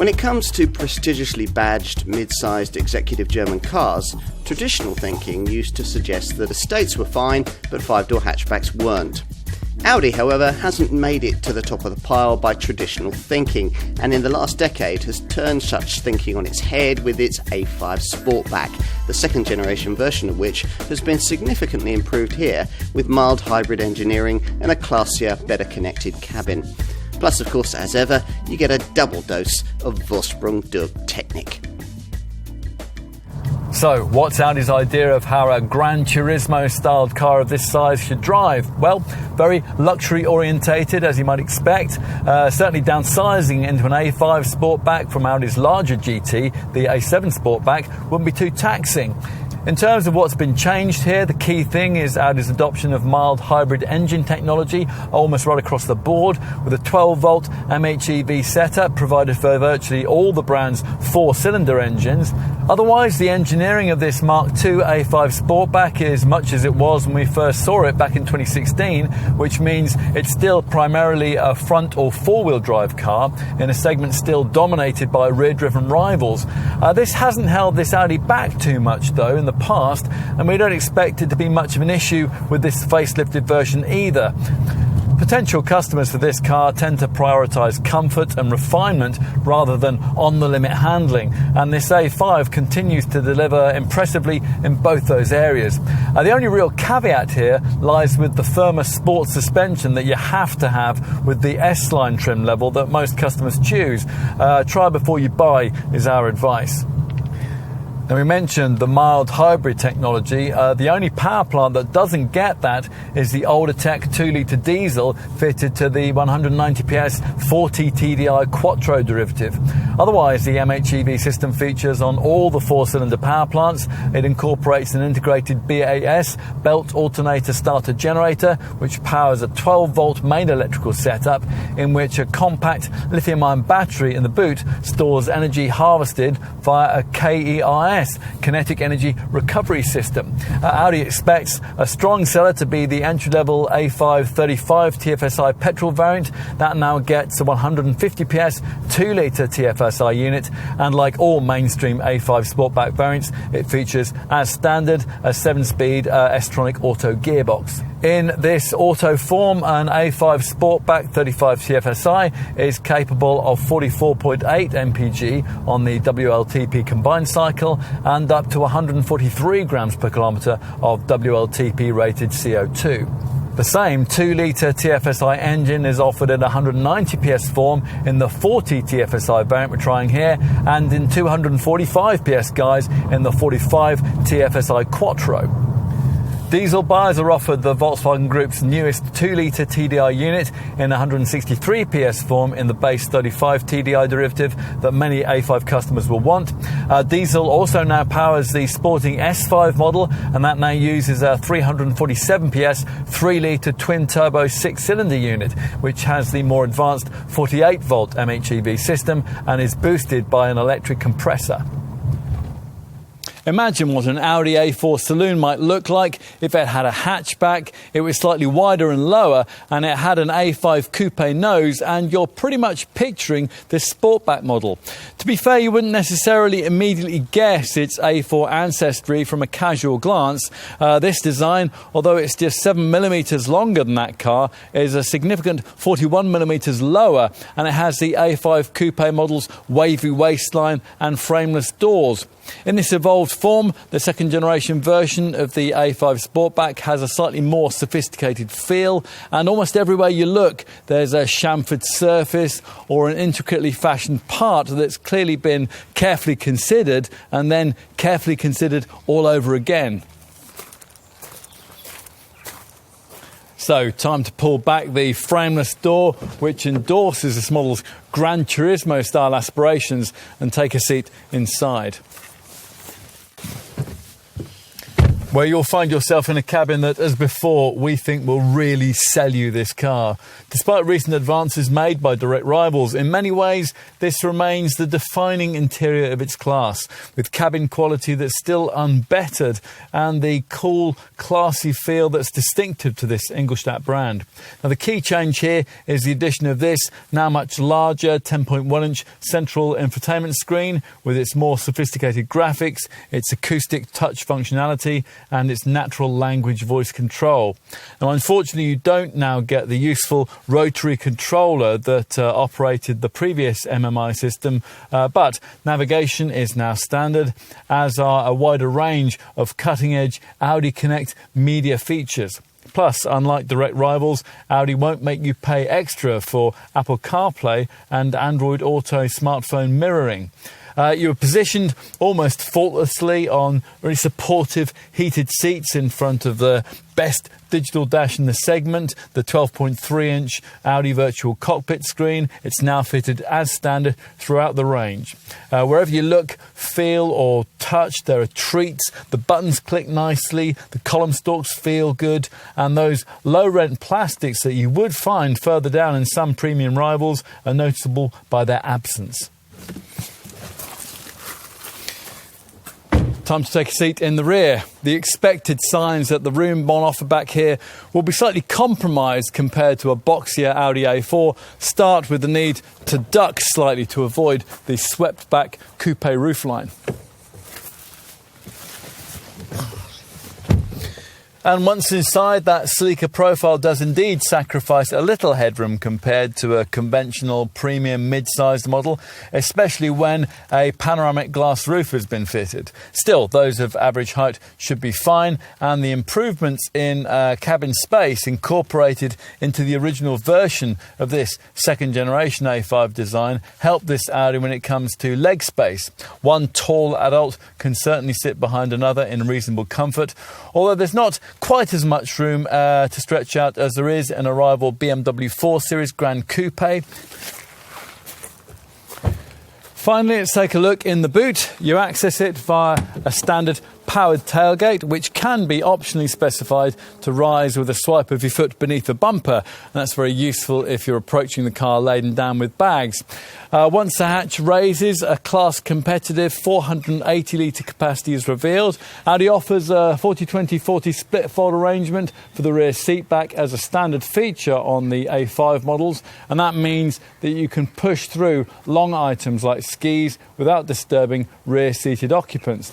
When it comes to prestigiously badged, mid-sized executive German cars, traditional thinking used to suggest that estates were fine, but five-door hatchbacks weren't. Audi, however, hasn't made it to the top of the pile by traditional thinking, and in the last decade has turned such thinking on its head with its A5 Sportback, the second generation version of which has been significantly improved here with mild hybrid engineering and a classier, better connected cabin. Plus, of course, as ever, you get a double dose of Vorsprung durch Technik. So, what's Audi's idea of how a Gran Turismo-styled car of this size should drive? Well, very luxury-orientated, as you might expect. Certainly downsizing into an A5 Sportback from Audi's larger GT, the A7 Sportback, wouldn't be too taxing. In terms of what's been changed here, the key thing is Audi's adoption of mild hybrid engine technology, almost right across the board, with a 12-volt MHEV setup provided for virtually all the brand's 4-cylinder engines. Otherwise, the engineering of this Mark II A5 Sportback is much as it was when we first saw it back in 2016, which means it's still primarily a front or four-wheel drive car in a segment still dominated by rear-driven rivals. This hasn't held this Audi back too much, though, in the past, and we don't expect it to be much of an issue with this facelifted version either. Potential customers for this car tend to prioritise comfort and refinement rather than on-the-limit handling, and this A5 continues to deliver impressively in both those areas. The only real caveat here lies with the firmer sport suspension that you have to have with the S-Line trim level that most customers choose. Try before you buy is our advice. Now, we mentioned the mild hybrid technology. The only power plant that doesn't get that is the older tech 2-litre diesel fitted to the 190 PS 40 TDI Quattro derivative. Otherwise, the MHEV system features on all the 4-cylinder power plants. It incorporates an integrated BAS belt alternator starter generator, which powers a 12-volt main electrical setup in which a compact lithium-ion battery in the boot stores energy harvested via a KERS, Kinetic Energy Recovery System. Audi expects a strong seller to be the entry-level A5 35 TFSI petrol variant. That now gets a 150 PS 2-litre TFSI unit, and like all mainstream A5 Sportback variants, it features, as standard, a 7-speed S-tronic auto gearbox. In this auto form, an A5 Sportback 35 TFSI is capable of 44.8 mpg on the WLTP combined cycle and up to 143 grams per kilometre of WLTP rated CO2. The same 2-litre TFSI engine is offered in 190 PS form in the 40 TFSI variant we're trying here, and in 245 PS guys in the 45 TFSI Quattro. Diesel buyers are offered the Volkswagen Group's newest 2-litre TDI unit in 163 PS form in the base 35 TDI derivative that many A5 customers will want. Diesel also now powers the sporting S5 model, and that now uses a 347 PS 3-litre twin-turbo 6-cylinder unit, which has the more advanced 48-volt MHEV system and is boosted by an electric compressor. Imagine what an Audi A4 saloon might look like if it had a hatchback, it was slightly wider and lower, and it had an A5 coupe nose, and you're pretty much picturing this Sportback model. To be fair, you wouldn't necessarily immediately guess its A4 ancestry from a casual glance. This design, although it's just 7mm longer than that car, is a significant 41mm lower, and it has the A5 coupe model's wavy waistline and frameless doors. In this evolved form, the second generation version of the A5 Sportback has a slightly more sophisticated feel, and almost everywhere you look there's a chamfered surface or an intricately fashioned part that's clearly been carefully considered and then carefully considered all over again. So, time to pull back the frameless door, which endorses this model's Gran Turismo style aspirations, and take a seat inside. where you'll find yourself in a cabin that, as before, we think will really sell you this car. Despite recent advances made by direct rivals, in many ways this remains the defining interior of its class, with cabin quality that's still unbettered and the cool, classy feel that's distinctive to this Ingolstadt brand. Now, the key change here is the addition of this now much larger 10.1-inch central infotainment screen with its more sophisticated graphics, its acoustic touch functionality and its natural language voice control. Now, unfortunately, you don't now get the useful rotary controller that operated the previous MMI system, but navigation is now standard, as are a wider range of cutting-edge Audi Connect media features. Plus, unlike direct rivals, Audi won't make you pay extra for Apple CarPlay and Android Auto smartphone mirroring. You are positioned almost faultlessly on very supportive heated seats in front of the best digital dash in the segment, the 12.3-inch Audi virtual cockpit screen. It's now fitted as standard throughout the range. Wherever you look, feel or touch, there are treats. The buttons click nicely, the column stalks feel good, and those low-rent plastics that you would find further down in some premium rivals are noticeable by their absence. Time to take a seat in the rear. The expected signs that the room on offer back here will be slightly compromised compared to a boxier Audi A4 start with the need to duck slightly to avoid the swept back coupe roofline. And once inside, that sleeker profile does indeed sacrifice a little headroom compared to a conventional premium mid-sized model, especially when a panoramic glass roof has been fitted. Still, those of average height should be fine, and the improvements in cabin space incorporated into the original version of this second-generation A5 design help this Audi when it comes to leg space. One tall adult can certainly sit behind another in reasonable comfort, although there's not quite as much room to stretch out as there is in a rival BMW 4 Series Grand Coupe. Finally, let's take a look in the boot. You access it via a standard powered tailgate, which can be optionally specified to rise with a swipe of your foot beneath the bumper. And that's very useful if you're approaching the car laden down with bags. Once the hatch raises, a class competitive 480-litre capacity is revealed. Audi offers a 40-20-40 split fold arrangement for the rear seat back as a standard feature on the A5 models, and that means that you can push through long items like skis without disturbing rear-seated occupants.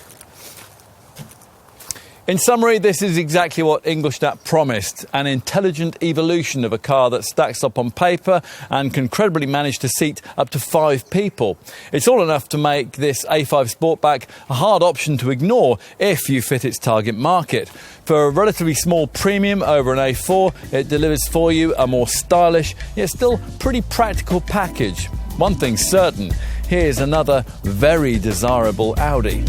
In summary, this is exactly what Ingolstadt promised, an intelligent evolution of a car that stacks up on paper and can credibly manage to seat up to 5 people. It's all enough to make this A5 Sportback a hard option to ignore if you fit its target market. For a relatively small premium over an A4, it delivers for you a more stylish, yet still pretty practical package. One thing's certain, here's another very desirable Audi.